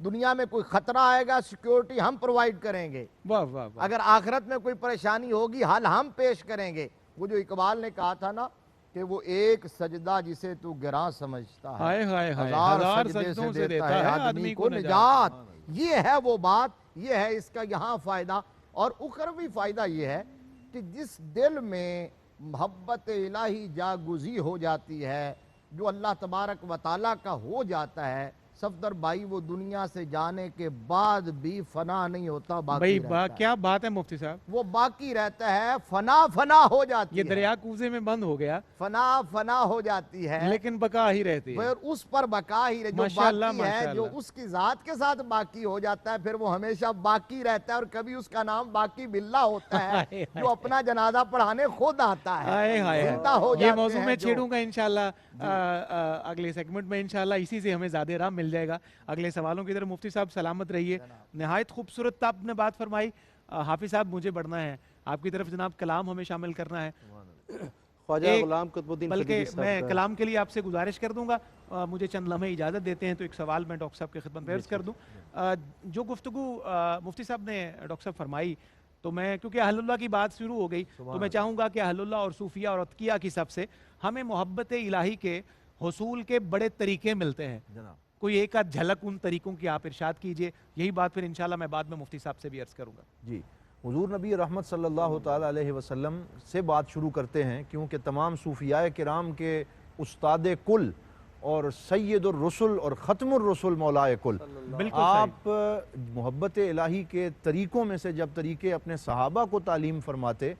دنیا میں کوئی خطرہ آئے گا سیکیورٹی ہم پرووائڈ کریں گے، واہ واہ واہ، اگر آخرت میں کوئی پریشانی ہوگی حل ہم پیش کریں گے۔ وہ جو اقبال نے کہا تھا نا کہ وہ ایک سجدہ جسے تو گراں سمجھتا ہے، ہائے ہائے ہائے، ہزار سجدوں سجدے سے سے دیتا ہے آدمی کو نجات۔ یہ ہے وہ بات، یہ ہے اس کا یہاں فائدہ۔ اور اخروی فائدہ یہ ہے کہ جس دل میں محبت الہی جاگزی ہو جاتی ہے، جو اللہ تبارک و تعالیٰ کا ہو جاتا ہے، صفدر بھائی وہ دنیا سے جانے کے بعد بھی فنا نہیں ہوتا، بھائی باقی رہتا ہے۔ کیا بات ہے مفتی صاحب، وہ باقی رہتا ہے، فنا ہو جاتی یہ ہے، دریا کوزے میں بند ہو گیا فنا ہو جاتی ہے، لیکن بقا ہی رہتی ہے۔ پھر اس پر بقا ہی جو ماشاءاللہ، باقی ہے، جو ماشاءاللہ۔ اس کی ذات کے ساتھ باقی ہو جاتا ہے، پھر وہ ہمیشہ باقی رہتا ہے، اور کبھی اس کا نام باقی باللہ ہوتا ہے، جو اپنا جنازہ پڑھانے خود آتا ہائے ہے، ہائے، زندہ ہو یہ جاتے موضوع ہیں میں جو۔ چھیڑوں گا انشاءاللہ اگلے سیگمنٹ میں، انشاءاللہ اسی سے ہمیں زیادہ راہ مل جائے گا اگلے سوالوں کی طرف۔ مفتی صاحب سلامت رہیے، نہایت خوبصورت آپ نے بات فرمائی۔ حافظ صاحب مجھے بڑھنا ہے آپ کی طرف، جناب کلام ہمیں شامل کرنا ہے۔ خواجہ ایک غلام قطب الدین بلکہ فریدی صاحب میں کا کلام کے لیے آپ سے گزارش کر دوں گا، مجھے چند لمحے اجازت دیتے ہیں تو ایک سوال میں ڈاکٹر صاحب کی خدمت میں عرض کر دوں۔ جو گفتگو مفتی صاحب نے ڈاکٹر صاحب فرمائی، تو میں کیونکہ اہل اللہ کی بات شروع ہو گئی تو میں چاہوں گا کہ اہل اللہ اور صوفیہ اور اتقیاء کی سب سے ہمیں محبت الہی کے حصول کے بڑے طریقے ملتے ہیں، کوئی ایک آدھ جھلک ان طریقوں کی آپ ارشاد کیجئے، یہی بات پھر انشاءاللہ میں بعد میں مفتی صاحب سے بھی عرض کروں گا۔ جی، حضور نبی رحمت صلی اللہ تعالیٰ علیہ وسلم سے بات شروع کرتے ہیں، کیونکہ تمام صوفیاء کرام کے استاد کل اور سید الرسل اور ختم الرسل مولائے کل، بالکل آپ محبت الہی کے طریقوں میں سے جب طریقے اپنے صحابہ کو تعلیم فرماتے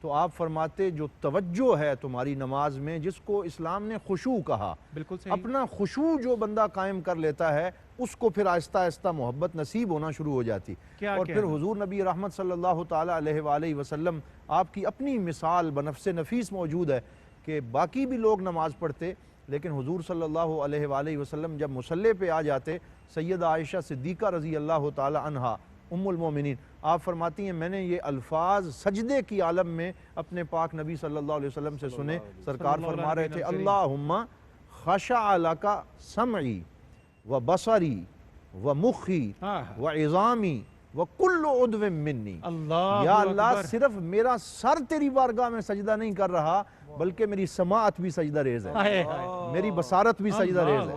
تو آپ فرماتے جو توجہ ہے تمہاری نماز میں، جس کو اسلام نے خشوع کہا، بالکل صحیح، اپنا خشوع جو بندہ قائم کر لیتا ہے اس کو پھر آہستہ آہستہ محبت نصیب ہونا شروع ہو جاتی، اور پھر حضور نبی رحمت صلی اللہ تعالیٰ علیہ وآلہ وسلم آپ کی اپنی مثال بنفس نفیس موجود ہے کہ باقی بھی لوگ نماز پڑھتے، لیکن حضور صلی اللہ علیہ وآلہ وسلم جب مصلی پہ آ جاتے، سیدہ عائشہ صدیقہ رضی اللہ تعالیٰ عنہا ام المومنین آپ فرماتی ہیں میں نے یہ الفاظ سجدے کی عالم میں اپنے پاک نبی صلی اللہ علیہ وسلم سے سنے، سرکار فرما رہے تھے اللہم خشع لکا سمعی و بصری و مخی و عظامی و کل عضو منی، یا اللہ صرف میرا سر تیری بارگاہ میں سجدہ نہیں کر رہا بلکہ میری سماعت بھی سجدہ ریز ہے، میری بصارت بھی سجدہ ریز ہے،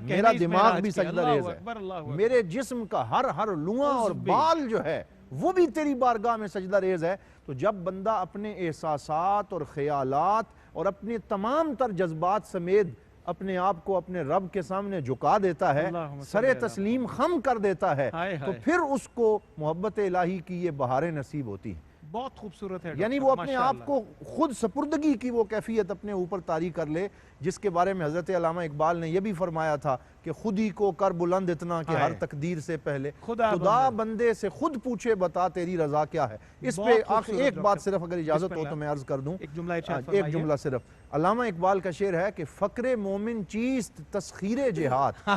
میرا دماغ بھی سجدہ ریز ہے، میرے جسم کا ہر لواں اور بال جو ہے وہ بھی تیری بارگاہ میں سجدہ ریز ہے۔ تو جب بندہ اپنے احساسات اور خیالات اور اپنے تمام تر جذبات سمیت اپنے آپ کو اپنے رب کے سامنے جھکا دیتا ہے، سر تسلیم خم کر دیتا ہے، تو پھر اس کو محبت الہی کی یہ بہاریں نصیب ہوتی ہیں۔ بہت خوبصورت ہے، یعنی وہ اپنے آپ کو خود سپردگی کی وہ کیفیت اپنے اوپر طاری کر لے، جس کے بارے میں حضرت علامہ اقبال نے یہ بھی فرمایا تھا کہ خود ہی کو کر بلند اتنا کہ ہر تقدیر سے پہلے خدا بندے سے خود پوچھے بتا تیری رضا کیا ہے۔ اس پہ آخر ایک بات صرف اگر اجازت ہو تو میں عرض کر دوں، ایک جملہ صرف۔ علامہ اقبال کا شعر ہے کہ فقر مومن چیست تسخیر جہاد،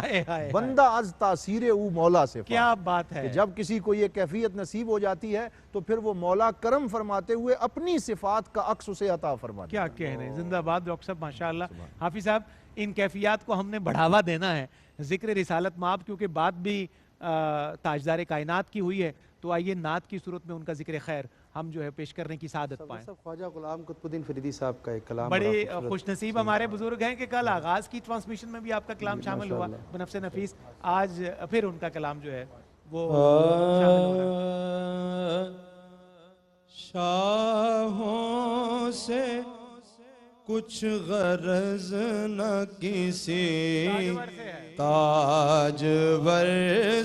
بندہ از تاثیر او مولا سے، کیا بات ہے، جب کسی کو یہ کیفیت نصیب ہو جاتی ہے تو پھر وہ مولا کرم فرماتے ہوئے اپنی صفات کا عکس اسے عطا فرماتے کیا کہنے، زندہ باد ڈاکٹر صاحب، ماشاءاللہ۔ حافظ صاحب ان کیفیات کو ہم نے بڑھاوا دینا ہے، ذکر رسالت مآب کیونکہ بات بھی تاجدار کائنات کی ہوئی ہے، تو آئیے نعت کی صورت میں ان کا ذکر خیر ہم جو ہے پیش کرنے کی سعادت پائیں۔ خواجہ غلام قطب الدین فریدی صاحب کا ایک کلام بڑے خوش نصیب ہمارے بزرگ ہیں کہ کل آغاز کی ٹرانسمیشن میں بھی آپ کا کلام شامل ہوا بنفس نفیس، آج پھر ان کا کلام جو ہے وہ شامل ہو رہا ہے۔ شاہوں سے کچھ غرض نہ کسی تاجور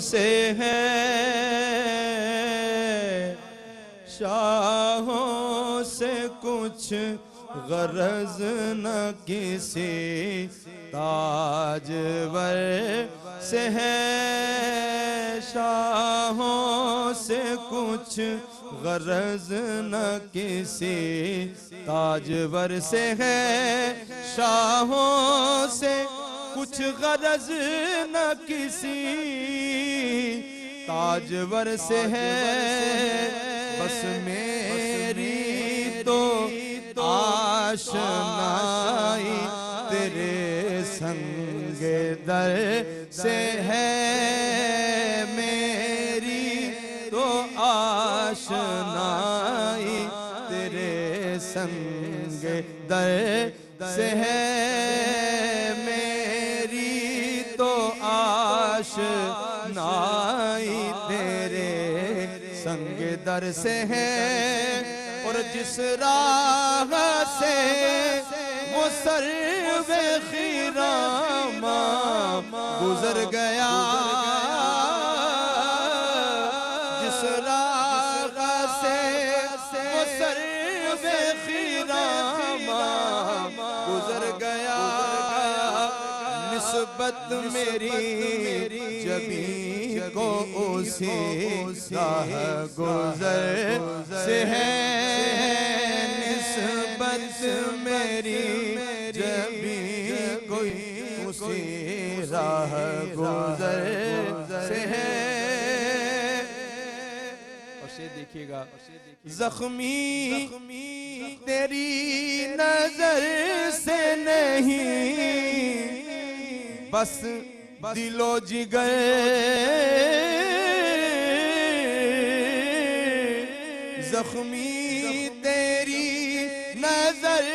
سے ہے، شاہوں سے کچھ غرض نہ کسی تاجور سے ہے، شاہوں سے کچھ غرض نہ کسی تاجور سے ہے، شاہوں سے کچھ غرض نہ کسی تاجور سے ہے، بس میری تو آشنائی تیرے سنگ در سے ہے، سنگ در سے ہے میری تو آشنائی تیرے سنگ در سے ہے اور جس راہ سے وہ سرو خرام گزر گیا جس راہ سے وہ سرو خرام گزر گیا نسبت میری جبی کو اسی راہ گزر سے ہے نسبت میری جبی کوئی اسی راہ گزر سے ہے اور سے دیکھیے گا زخمی تیری نظر سے نہیں بس دل و جگر زخمی تیری نظر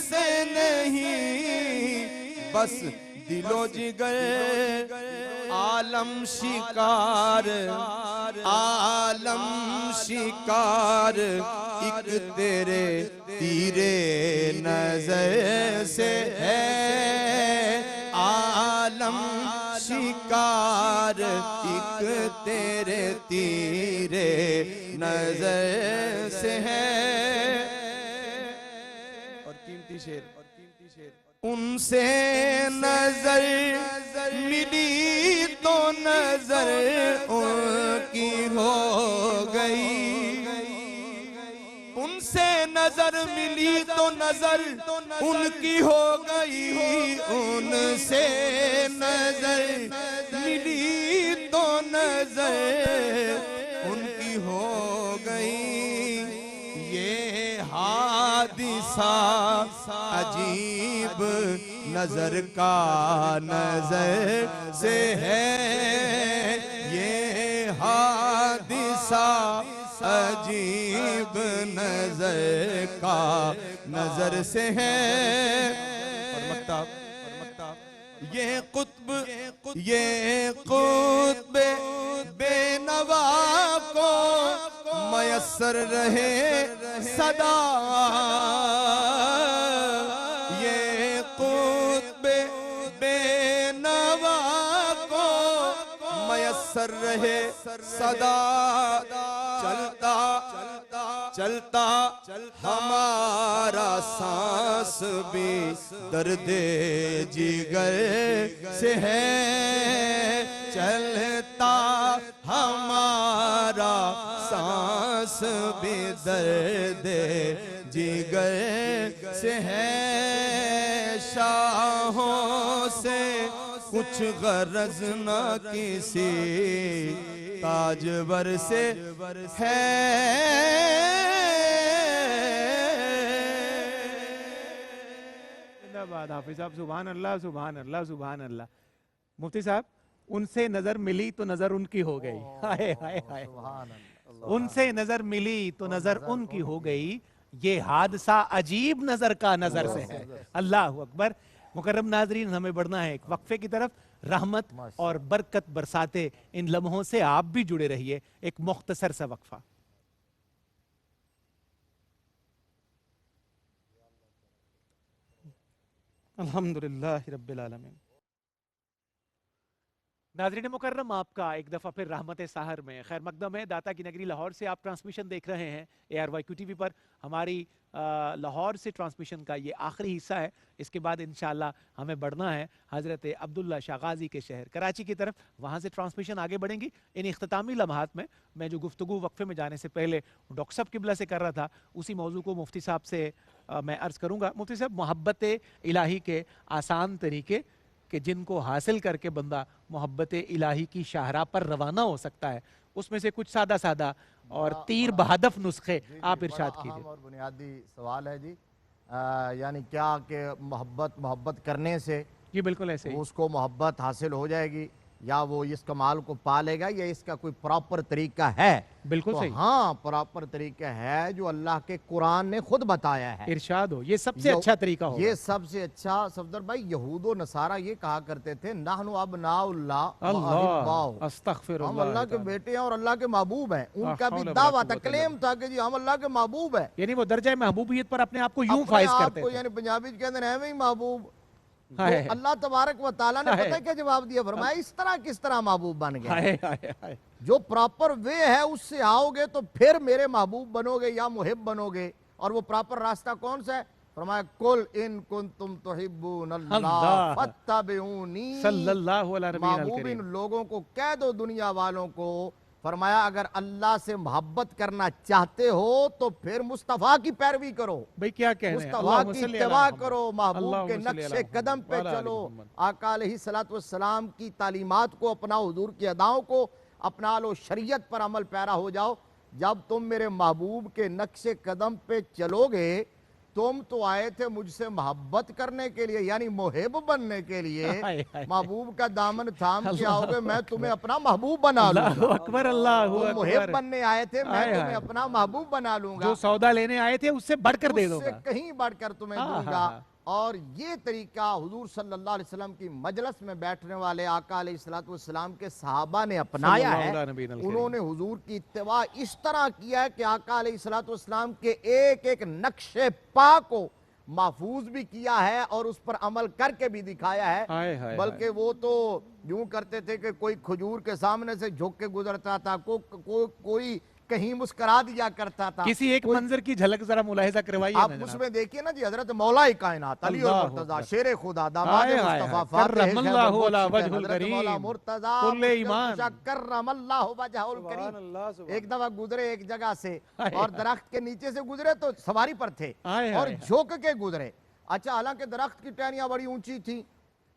سے نہیں بس دل و جگر عالم شکار ایک تیرے تیرے نظر سے ہے عالم شکار ایک تیرے تیرے نظر سے ہے اور قیمتی شعر ان سے نظر ملی تو نظر ان کی ہو گئی ان سے نظر ملی تو نظر ان کی ہو گئی ان سے نظر ملی تو نظر ان کی ہو گئی یہ حادثہ عجیب نظر کا نظر سے ہے یہ حادثہ عجیب نظر کا نظر سے ہے اور مکتاب یہ قطب بے نوا کو میسر رہے صدا یہ قطب بے نوا کو میسر رہے صدا چلتا ہمارا سانس بھی درد جگر سے ہے چلتا ہمارا سانس بھی درد جگر سے ہے شاہوں سے کچھ غرض نہ کسی تاجور سے ہے حافظ صاحب سبحان اللہ سبحان اللہ سبحان اللہ مفتی صاحب ان سے نظر ملی تو نظر ان کی ہو گئی ہائے ہائے ہائے ان سے نظر ملی تو نظر ان کی ہو گئی یہ حادثہ عجیب نظر کا نظر سے ہے اللہ اکبر مکرم ناظرین ہمیں بڑھنا ہے ایک وقفے کی طرف رحمت اور برکت برساتے ان لمحوں سے آپ بھی جڑے رہیے ایک مختصر سا وقفہ الحمدللہ رب العالمین ناظرین مکرم آپ کا ایک دفعہ پھر رحمت سحر میں خیر مقدم ہے داتا کی نگری لاہور سے آپ ٹرانسمیشن دیکھ رہے ہیں ARYQ TV پر ہماری لاہور سے ٹرانسمیشن کا یہ آخری حصہ ہے اس کے بعد انشاءاللہ ہمیں بڑھنا ہے حضرت عبداللہ شاہ غازی کے شہر کراچی کی طرف وہاں سے ٹرانسمیشن آگے بڑھیں گی ان اختتامی لمحات میں جو گفتگو وقفے میں جانے سے پہلے ڈاکٹر صاحب قبلہ سے کر رہا تھا اسی موضوع کو مفتی صاحب سے میں عرض کروں گا مفتی صاحب محبت الہی کے آسان طریقے کہ جن کو حاصل کر کے بندہ محبت الہی کی شاہراہ پر روانہ ہو سکتا ہے اس میں سے کچھ سادہ سادہ اور تیر بہدف نسخے آپ ارشاد کیجئے اور بنیادی سوال ہے جی یعنی کیا کہ محبت کرنے سے جی بالکل ایسے ہی اس کو محبت حاصل ہو جائے گی یا وہ اس کمال کو پالے گا یا اس کا کوئی پراپر طریقہ ہے. بالکل تو صحیح. ہاں پراپر طریقہ ہے جو اللہ کے قرآن نے خود بتایا ہے. ارشاد ہو, یہ سب سے اچھا طریقہ ہوگا. یہ سب سے اچھا. صفدر بھائی یہود و نصارہ یہ کہا کرتے تھے نحن ابناء اللہ اللہ استغفر ہم اللہ. اللہ کے بیٹے ہیں اور اللہ کے محبوب ہیں. ان کا بھی حول ولا دعویٰ تھا, قوت کلیم تھا کہ جی ہم اللہ کے محبوب ہیں. یعنی وہ درجہ محبوبیت پر اپنے آپ کو یوں اپنے فائز آپ کرتے کو تھے. یعنی پنجابی کہتے ہیں ہمیں محبوب. تو ہائے اللہ تبارک و تعالیٰ نے پتہ ہے کیا جواب دیا, فرمایا اس طرح کس طرح محبوب بن گئے. ہائے ہائے ہائے. جو پراپر وے ہے اس سے آؤ گے تو پھر میرے محبوب بنو گے یا محب بنو گے. اور وہ پراپر راستہ کون سا ہے؟ فرمایا کل ان کنتم تحبون اللہ فاتبعونی. صلی اللہ علیہ نبینا محبوب الکریم. ان لوگوں کو کہہ دو دنیا والوں کو, فرمایا اگر اللہ سے محبت کرنا چاہتے ہو تو پھر مصطفیٰ کی پیروی کرو, بھئی کیا کہنے ہیں, مصطفیٰ اللہم کی صلی اتباع علی کرو, محمد. محبوب کے اللہم صلی نقش علی قدم محمد پہ وعلی آل چلو, محمد. آقا علیہ السلام کی تعلیمات کو اپناؤ, حضور کی اداؤں کو اپنا لو, شریعت پر عمل پیرا ہو جاؤ. جب تم میرے محبوب کے نقش قدم پہ چلو گے, تم تو آئے تھے مجھ سے محبت کرنے کے لیے یعنی محب بننے کے لیے. ہائے ہائے. محبوب کا دامن تھام کے اللہ آؤ گے, میں تمہیں اپنا محبوب بنا لوں اللہ گا. اکبر, اللہ تم محب اکبر. بننے آئے تھے, میں ہائے تمہیں ہائے. اپنا محبوب بنا لوں گا. جو سودا لینے آئے تھے اس سے بڑھ کر دے دو اس سے گا. کہیں بڑھ کر تمہیں ہاں، دوں ہاں، گا. ہاں. اور یہ طریقہ حضور صلی اللہ علیہ وسلم کی مجلس میں بیٹھنے والے آقا علیہ السلام کے صحابہ نے اپنایا صلی ہے. اللہ علیہ نبینا الکریم. انہوں نے حضور کی اتباع اس طرح کیا ہے کہ آقا علیہ السلام کے ایک ایک نقش پا کو محفوظ بھی کیا ہے اور اس پر عمل کر کے بھی دکھایا ہے. ہائے ہائے. بلکہ وہ تو یوں کرتے تھے کہ کوئی کھجور کے سامنے سے جھک کے گزرتا تھا, کوئی کہیں مسکرا دیا کرتا تھا. کسی ایک منظر کی جھلک ذرا ملاحظہ کروائیے آپ نا اس جناب. میں دیکھیے نا جی, حضرت مولا کائنات علی اللہ المرتضی اکبر. شیر خدا داماد ہائے ہائے مصطفیٰ ہائے. فاتح کرم اللہ خیبر علی بخش وجہ حضرت الکریم. مولا مرتضی کل مشکل ایمان. کشا کرم اللہ وجہ سبحان الکریم. اللہ سبحان ایک دفعہ گزرے ایک جگہ سے ہائے اور ہائے. درخت کے نیچے سے گزرے تو سواری پر تھے ہائے اور ہائے. جھوک کے گزرے. اچھا حالانکہ درخت کی ٹہنیاں بڑی اونچی تھی,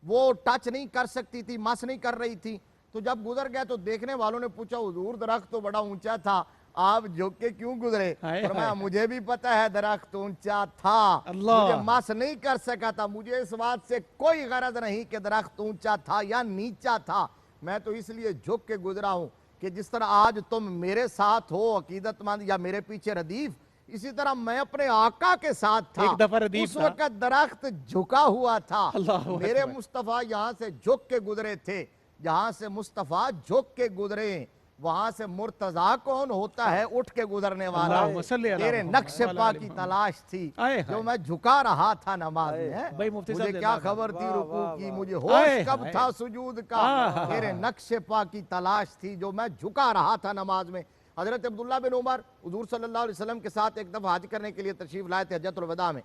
وہ ٹچ نہیں کر سکتی تھی, مس نہیں کر رہی تھی. تو جب گزر گئے تو دیکھنے والوں نے پوچھا حضور درخت تو بڑا اونچا تھا, آپ جھک کے کیوں گزرے؟ ہائے فرمایا ہائے. مجھے بھی پتا ہے درخت اونچا تھا, اللہ. مجھے مس نہیں کر سکا تھا, مجھے اس بات سے کوئی غرض نہیں کہ درخت اونچا تھا یا نیچا تھا, میں تو اس لیے جھک کے گزرا ہوں کہ جس طرح آج تم میرے ساتھ ہو عقیدت مند یا میرے پیچھے ردیف, اسی طرح میں اپنے آقا کے ساتھ تھا. ایک دفعہ ردیف اس تھا. وقت درخت جھکا ہوا تھا, اللہ میرے اکبر. مصطفیٰ یہاں سے جھک کے گزرے تھے. جہاں سے مصطفیٰ جھک کے گزرے وہاں سے مرتضیٰ کون ہوتا ہے اٹھ کے گزرنے والا. اللہم صلی علی تیرے محمد نقش وعلی پا آل کی محمد. تلاش تھی ہائے جو ہائے. میں جھکا رہا تھا نماز میں. بھائی مفتی صاحب مجھے کیا زندہ خبر تھی واہ، رکوع واہ، کی, واہ. مجھے ہائے ہوش کب ہائے. تھا سجود ہاں، کا, ہاں. تیرے نقش پا کی تلاش تھی جو میں جھکا رہا تھا نماز میں. حضرت عبداللہ بن عمر حضور صلی اللہ علیہ وسلم کے ساتھ ایک دفعہ حج کرنے کے لیے تشریف لائے تھے حجۃ الوداع میں.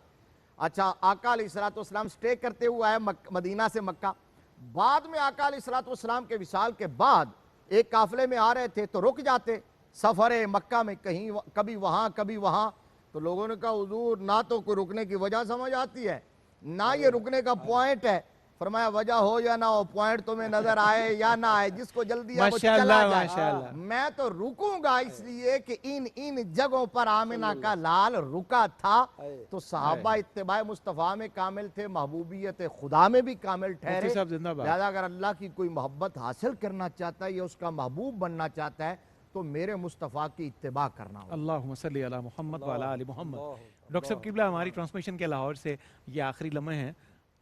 اچھا آقا علیہ السلام سٹے کرتے ہوئے آئے مدینہ سے مکہ. بعد میں آقا علیہ السلام کے وصال کے بعد ایک قافلے میں آ رہے تھے تو رک جاتے سفر مکہ میں, کہیں کبھی وہاں کبھی وہاں. تو لوگوں نے کہا حضور نہ تو کوئی رکنے کی وجہ سمجھ آتی ہے نہ یہ رکنے کا پوائنٹ ہے. فرمایا وجہ ہو یا نہ ہو, پوائنٹ تمہیں نظر آئے یا نہ آئے, جس کو جلدی ہے وہ ماشاء چلا اللہ, جائے. ماشاء اللہ. میں تو رکوں گا اس لیے کہ ان جگہوں پر آمنہ کا لال رکا تھا. تو صحابہ اتباع مصطفیٰ میں کامل تھے, محبوبیت خدا میں بھی کامل ٹھہرے. مفتی صاحب زندہ باد. لہذا اگر اللہ کی کوئی محبت حاصل کرنا چاہتا ہے یا اس کا محبوب بننا چاہتا ہے تو میرے مصطفیٰ کی اتباع کرنا ہوگا. اللہم صلی علی محمد وعلی آل محمد. ڈاکٹر صاحب قبلہ, ہماری ٹرانسمیشن کے لاہور سے یہ آخری لمحے ہیں,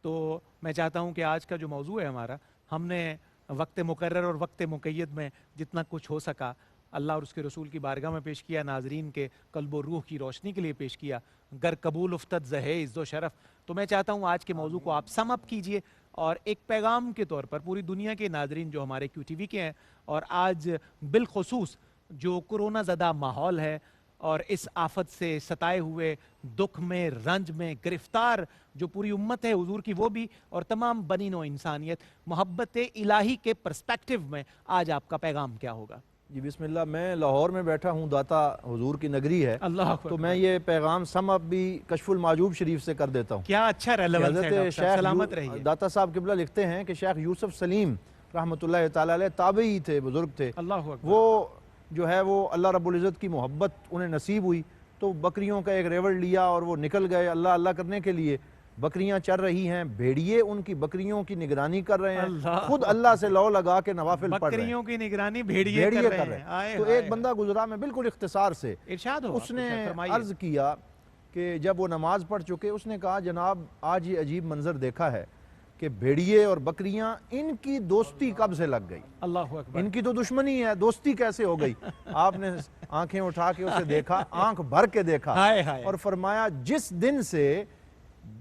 تو میں چاہتا ہوں کہ آج کا جو موضوع ہے ہمارا, ہم نے وقت مقرر اور وقت مقید میں جتنا کچھ ہو سکا اللہ اور اس کے رسول کی بارگاہ میں پیش کیا, ناظرین کے قلب و روح کی روشنی کے لیے پیش کیا. گر قبول افتد زہے عز و شرف. تو میں چاہتا ہوں آج کے موضوع کو آپ سم اپ کیجئے اور ایک پیغام کے طور پر پوری دنیا کے ناظرین جو ہمارے کیو ٹی وی کے ہیں, اور آج بالخصوص جو کرونا زدہ ماحول ہے اور اس آفت سے ستائے ہوئے, دکھ میں, رنج میں گرفتار جو پوری امت ہے حضور کی وہ بھی, اور تمام بنی نوع انسانیت, محبت الہی کے پرسپیکٹیو میں آج آپ کا پیغام کیا ہوگا؟ جی بسم اللہ. میں لاہور میں بیٹھا ہوں, داتا حضور کی نگری ہے, اللہ اکبر. تو میں یہ پیغام سم اب بھی کشف المعجوب شریف سے کر دیتا ہوں. کیا اچھا ریلیونس ہے ڈاکٹر صاحب, سلامت رہیے. داتا صاحب قبلہ لکھتے ہیں کہ شیخ یوسف سلیم رحمۃ اللہ تعالیٰ علیہ تابعی تھے, بزرگ تھے. اللہ اکبر. وہ جو ہے وہ اللہ رب العزت کی محبت انہیں نصیب ہوئی تو بکریوں کا ایک ریوڑ لیا اور وہ نکل گئے اللہ اللہ کرنے کے لیے. بکریاں چر رہی ہیں، بھیڑیے ان کی بکریوں کی نگرانی کر رہے ہیں، اللہ خود اللہ سے لو لگا کے نوافل پڑھ رہے ہیں، بکریوں کی نگرانی بھیڑیے کر رہے ہیں. آئے تو ہائے ایک بندہ گزرا، میں بالکل اختصار سے، ارشاد ہو اس نے فرمائیے. عرض کیا کہ جب وہ نماز پڑھ چکے، اس نے کہا جناب آج یہ عجیب منظر دیکھا ہے کہ بھیڑیے اور بکریاں، ان کی دوستی کب سے لگ گئی؟ اللہ اکبر. ان کی تو دشمنی ہے، دوستی کیسے ہو گئی؟ آپ نے آنکھیں اٹھا کے اسے دیکھا، آنکھ بھر کے دیکھا ہائے ہائے. اور فرمایا جس دن سے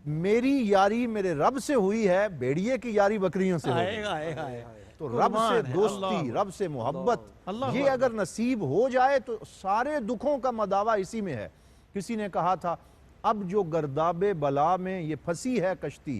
میری یاری میرے رب سے ہوئی ہے، بھیڑیے کی یاری بکریوں سے ہو ہائے گئی. ہائے ہائے. تو رب سے قربان ہے. دوستی، اللہ رب سے محبت، اللہ یہ اگر نصیب ہو جائے تو سارے دکھوں کا مداوع اسی میں ہے. کسی نے کہا تھا اب جو گرداب بلا میں یہ پھنسی ہے کشتی،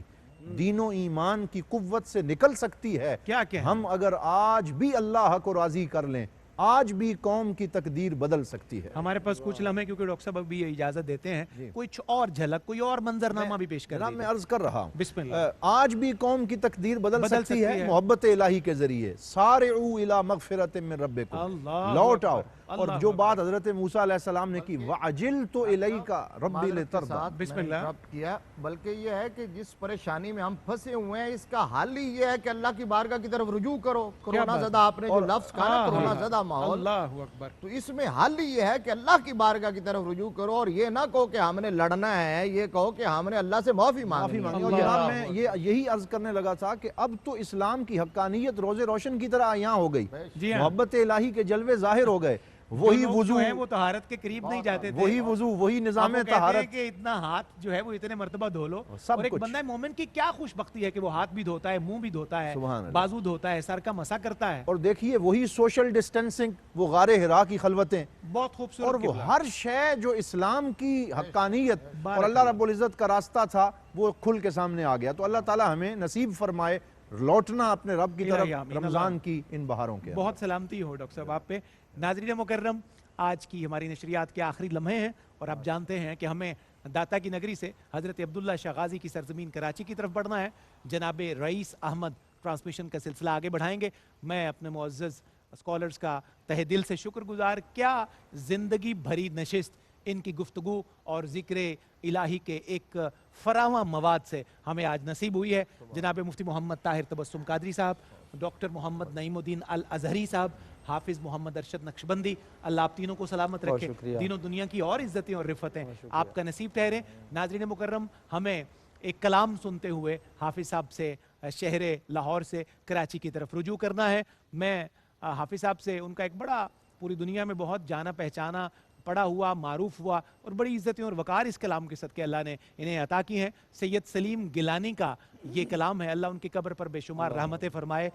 دین و ایمان کی قوت سے نکل سکتی ہے. کیا کہیں؟ ہم اگر آج بھی اللہ کو راضی کر لیں، آج بھی قوم کی تقدیر بدل سکتی ہے. ہمارے پاس کچھ لمحے، کیونکہ ڈاکٹر صاحب ابھی اجازت دیتے ہیں، کچھ اور جھلک، کوئی اور منظرنامہ بھی پیش کر جناب میں دیجیے. عرض کر رہا ہوں، بسم اللہ. آج بھی قوم کی تقدیر بدل سکتی ہے محبت الہی کے ذریعے. سارعوا الی مغفرت من ربکم، اللہ لوٹ آؤ. اکبر. اور اللہ جو اکبر. بات حضرت موسیٰ علیہ السلام نے کی وَعَجِلْتُ إِلَيْكَ رَبِّ معذرت کے لِتَرْضَى، ساتھ بسم میں نے اللہ. ربط کیا، بلکہ یہ ہے کہ جس پریشانی میں ہم پھنسے ہوئے ہیں اس کا حل ہی یہ ہے کہ اللہ کی بارگاہ کی طرف رجوع کرو. کرونا بات زدہ آپ نے جو لفظ کہا نا، کرونا زدہ ماحول، اللہ اکبر. تو اس میں حل ہی یہ ہے کہ اللہ کی بارگاہ کی طرف رجوع کرو، اور یہ نہ کہو کہ ہم نے لڑنا ہے، یہ کہو کہ ہم نے اللہ سے معافی معافی مانگنی ہے. مانگی. اور جناب میں یہی عرض کرنے لگا تھا کہ اب تو اسلام کی حقانیت روز روشن کی طرح یہاں ہو گئی. جی ہاں. محبت الہی کے جلوے ظاہر ہو گئے. وہی وضو جو ہے وہ طہارت کے قریب نہیں جاتے تھے. وہی وضو، وہی نظام اب وہ کہتے ہیں طہارت. کہ اتنا ہاتھ جو ہے وہ اتنے مرتبہ دھو لو. سب اور ایک کچھ. بندہ مومن کی کیا خوش بختی ہے کہ وہ ہاتھ بھی دھوتا ہے، منہ بھی دھوتا ہے، سبحان اللہ. بازو دھوتا ہے، سر کا مسا کرتا ہے. اور دیکھیے وہی سوشل ڈسٹنسنگ، وہ غار حرا کی خلوتیں، بہت خوبصورت. اور وہ قبلہ. ہر شے جو اسلام کی حقانیت بارک اور اللہ رب العزت کا راستہ تھا وہ کھل کے سامنے آ گیا. تو اللہ تعالی ہمیں نصیب فرمائے لوٹنا اپنے رب کی طرف الہی آمین. رمضان کی ان بہاروں کے. بہت سلامتی ہو ڈاکٹر صاحب آپ پہ. ناظرین مکرم، آج کی ہماری نشریات کے آخری لمحے ہیں، اور آپ جانتے ہیں کہ ہمیں داتا کی نگری سے حضرت عبداللہ شاہ غازی کی سرزمین کراچی کی طرف بڑھنا ہے. جناب رئیس احمد ٹرانسمیشن کا سلسلہ آگے بڑھائیں گے. میں اپنے معزز اسکالرز کا تہ دل سے شکر گزار. کیا زندگی بھری نشست ان کی گفتگو اور ذکر الہی کے ایک فراواں مواد سے ہمیں آج نصیب ہوئی ہے. جناب مفتی محمد طاہر تبسم قادری صاحب، ڈاکٹر محمد نعیم الدین الازہری صاحب، حافظ محمد ارشد نقشبندی، اللہ آپ تینوں کو سلامت رکھے، دین و دنیا کی اور عزتیں اور رفتیں آپ کا نصیب ٹھہرے. ناظرین مکرم، ہمیں ایک کلام سنتے ہوئے حافظ صاحب سے شہر لاہور سے کراچی کی طرف رجوع کرنا ہے. میں حافظ صاحب سے ان کا ایک بڑا پوری دنیا میں بہت جانا پہچانا، پڑھا ہوا، معروف ہوا اور بڑی عزتیں اور وقار اس کلام کے صدقے اللہ نے انہیں عطا کی ہیں. سید سلیم گیلانی کا یہ کلام ہے. اللہ ان کی قبر پر بے شمار رحمتیں فرمائے.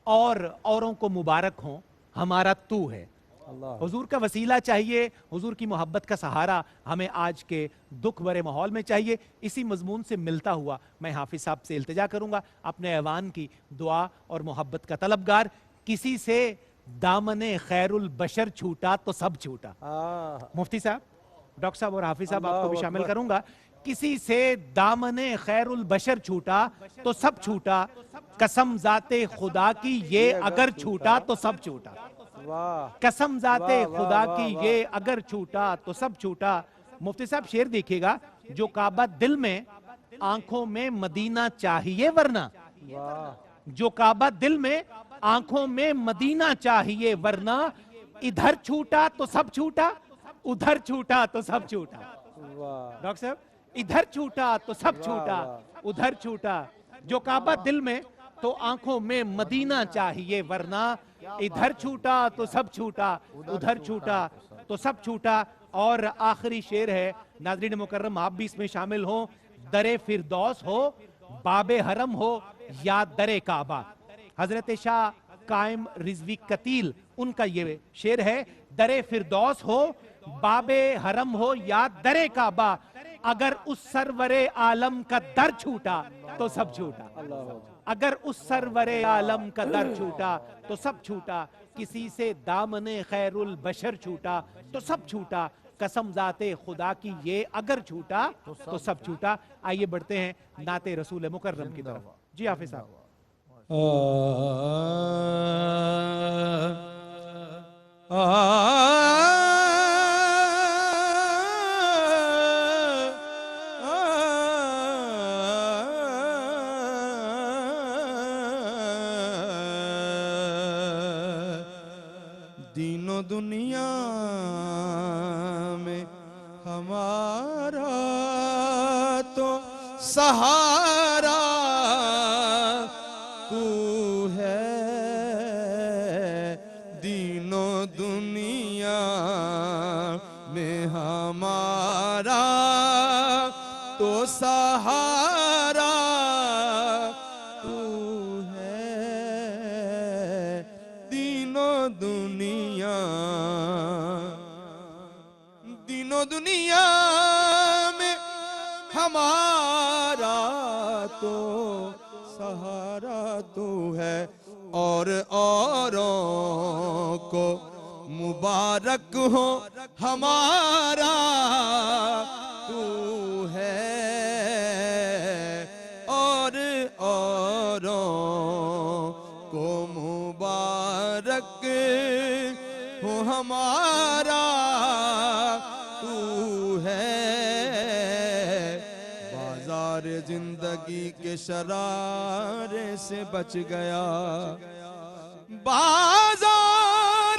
اور اوروں کو مبارک ہوں، ہمارا تو ہے. حضور کا وسیلہ چاہیے، حضور کی محبت کا سہارا ہمیں آج کے دکھ بھرے ماحول میں چاہیے. اسی مضمون سے ملتا ہوا میں حافظ صاحب سے التجا کروں گا، اپنے ایوان کی دعا اور محبت کا طلبگار. کسی سے دامن خیر البشر چھوٹا تو سب چھوٹا. مفتی صاحب، ڈاکٹر صاحب اور حافظ صاحب آپ کو بھی شامل کروں گا. کسی سے دامن خیر البشر چھوٹا تو سب چھوٹا، قسم ذات خدا کی یہ اگر چھوٹا تو سب چھوٹا. قسم ذات خدا کی یہ اگر چھوٹا تو سب چھوٹا. مفتی صاحب شعر دیکھیے گا، جو کعبہ دل میں آنکھوں میں مدینہ چاہیے ورنہ، جو کعبہ دل میں آنکھوں میں مدینہ چاہیے ورنہ، ادھر چھوٹا تو سب چھوٹا، ادھر چھوٹا تو سب چھوٹا. ڈاکٹر صاحب، ادھر چھوٹا تو سب چھوٹا، ادھر چھوٹا. جو کعبہ دل میں تو آنکھوں میں مدینہ چاہیے ورنہ، ادھر چھوٹا تو سب چھوٹا، ادھر چھوٹا تو سب چھوٹا. اور آخری شعر ہے، ناظرین مکرم آپ بھی اس میں شامل ہوں. در فردوس ہو، باب حرم ہو یا در کعبہ. حضرت شاہ قائم رضوی قتیل ان کا یہ شعر ہے. در فردوس ہو، باب حرم ہو یا در کعبہ، اگر اس سرور عالم کا در چھوٹا تو سب چھوٹا. اگر اس سرور عالم کا در چھوٹا تو سب چھوٹا. کسی سے دامن خیر البشر چھوٹا تو سب چھوٹا. قسم ذات خدا کی یہ اگر چھوٹا تو سب چھوٹا. آئیے بڑھتے ہیں نعت رسول مکرم کی طرف. جی حافظ صاحب. دین و دنیا میں ہمارا تو سہارا تو ہے دین و دنیا میں ہمارا تو سہارا تو ہے دین و دنیا میں ہمارا تو سہارا تو ہے اور اوروں کو مبارک ہو ہمارا تو ہے اور اوروں کو مبارک ہو ہمارا تو ہے بازار زندگی کے شرارے سے بچ گیا بازار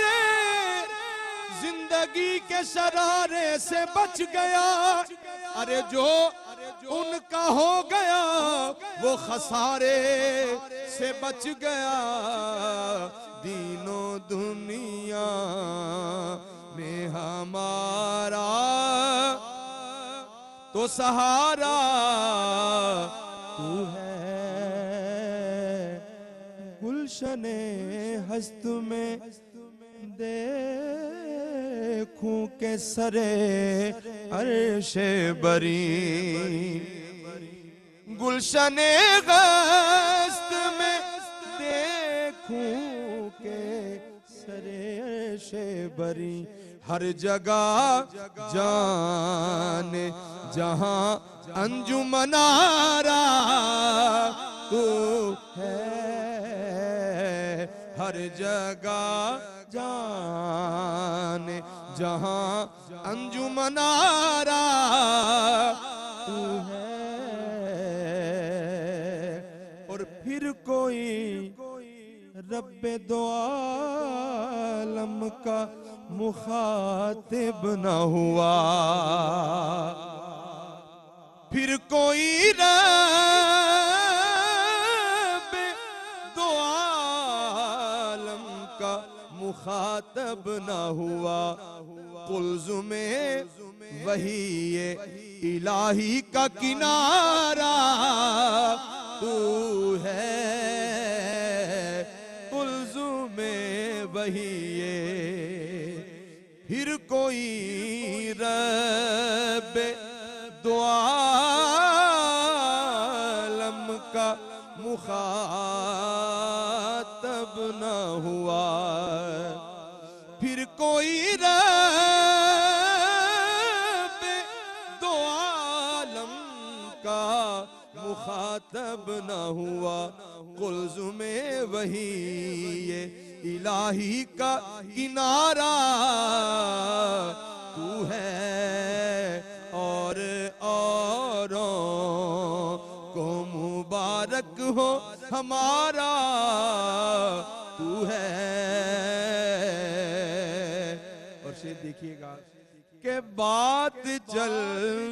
زندگی کے شرارے سے بچ گیا ارے جو ان کا ہو گیا وہ خسارے سے بچ گیا دین و دنیا میں ہمارا تو سہارا تو ہے گلشن ہست میں دیکھوں کہ سرے عرش بری گلشن ہست میں دیکھوں کہ سرے عرش بری ہر جگہ جان جہاں انجمن آرا تو ہے ہر جگہ جان جہاں انجمن آرا تو ہے اور پھر کوئی رب دو عالم کا مخاطب نہ ہوا پھر کوئی رب دو عالم کا مخاطب نہ ہوا قلزم وحی الہی کا کنارہ تو ہے قلزم وحی پھر کوئی رب دو عالم کا مخاطب نہ ہوا پھر کوئی رب دو عالم کا مخاطب نہ ہوا قلزم وحی الہی کا کنارہ تو ہے اور اوروں کو مبارک ہو ہمارا تو ہے اور شعر دیکھیے گا کہ بات چل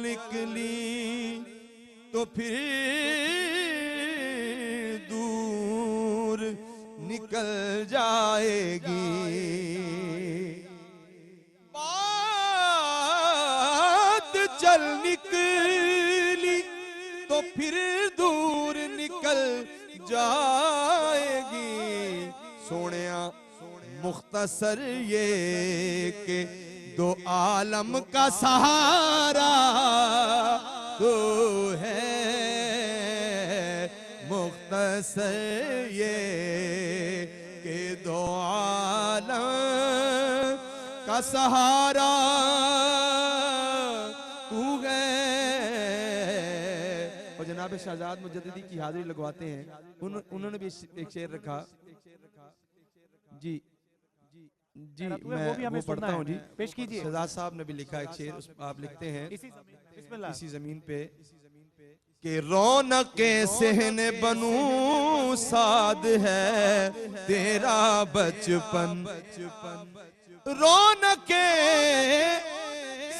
نکلی تو پھر دور نکل جائے گی بات چل نکلی تو پھر دور نکل جائے گی سونیا مختصر یہ کہ دو عالم کا سہارا تو ہے مختصر یہ کہ دو عالم کا سہارا تو ہے اور جناب شہزاد مجددی کی حاضری لگواتے ہیں انہوں نے بھی ایک شعر رکھا جی جی میں وہ پڑھتا ہوں جی پیش کیجئے شہزاد صاحب نے بھی لکھا ایک شعر آپ لکھتے ہیں بسم اللہ اسی زمین پہ کہ رونق صحن بنو سعد ہے تیرا بچپن، رونق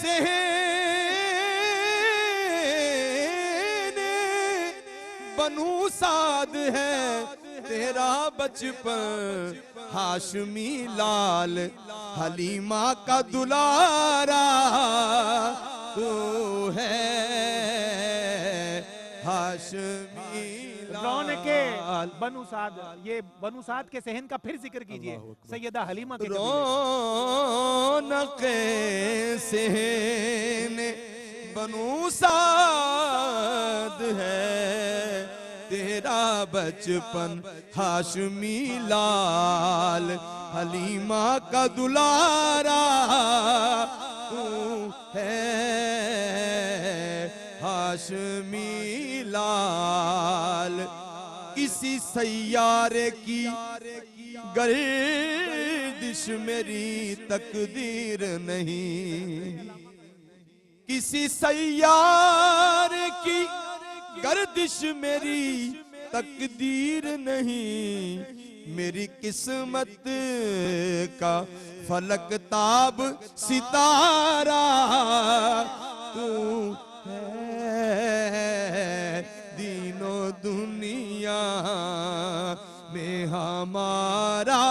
صحن بنو سعد ہے تیرا بچپن، ہاشمی لال حلیمہ کا دلارا تو ہے، ہاشمی رونق بنو سعد، یہ بنو سعد کے صحن کا پھر ذکر کیجئے سیدہ حلیمہ کے قبیلے رونق صحن بنو سعد ہے تیرا بچپن، ہاشمی لال حلیمہ کا دلارا تو ہے، ہاشمی لال کسی سیارے کی گردش میری تقدیر نہیں، کسی سیارے کی گردش میری تقدیر نہیں، میری قسمت کا فلک تاب ستارہ تو ہے، دین و دنیا میں ہمارا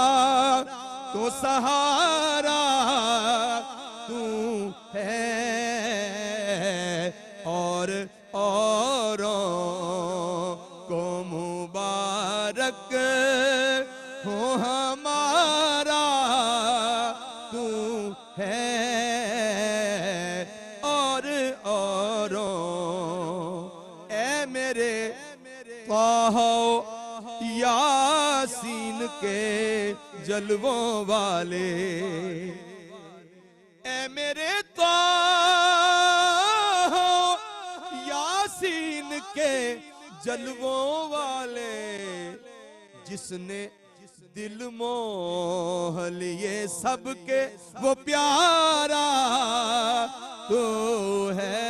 تو سہارا تو ہے، اور اوروں کو مبارک ہو ہمارا تو ہے، اور اوروں اے میرے طہ یاسین کے جلووں والے، اے میرے طہ یاسین کے جلووں والے، جس نے دل موہ لیے سب کے وہ پیارا تو ہے،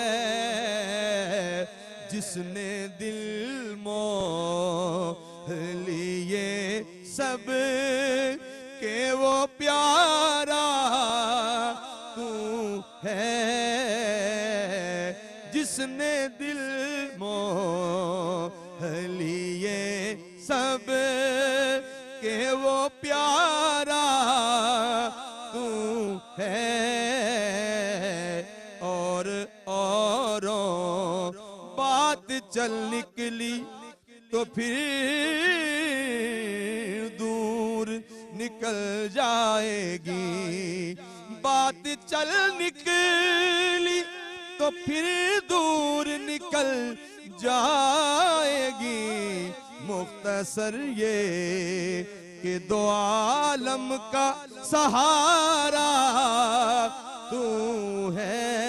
جس نے دل موہ لیے سب کے وہ پیارا تو ہے، جس نے دل موہ لیے سب کہ وہ پیارا تو ہے، اور اوروں بات چل نکلی تو پھر دور نکل جائے گی، بات چل نکلی تو پھر دور نکل جائے گی، مختصر یہ کہ دو عالم کا سہارا تو ہے۔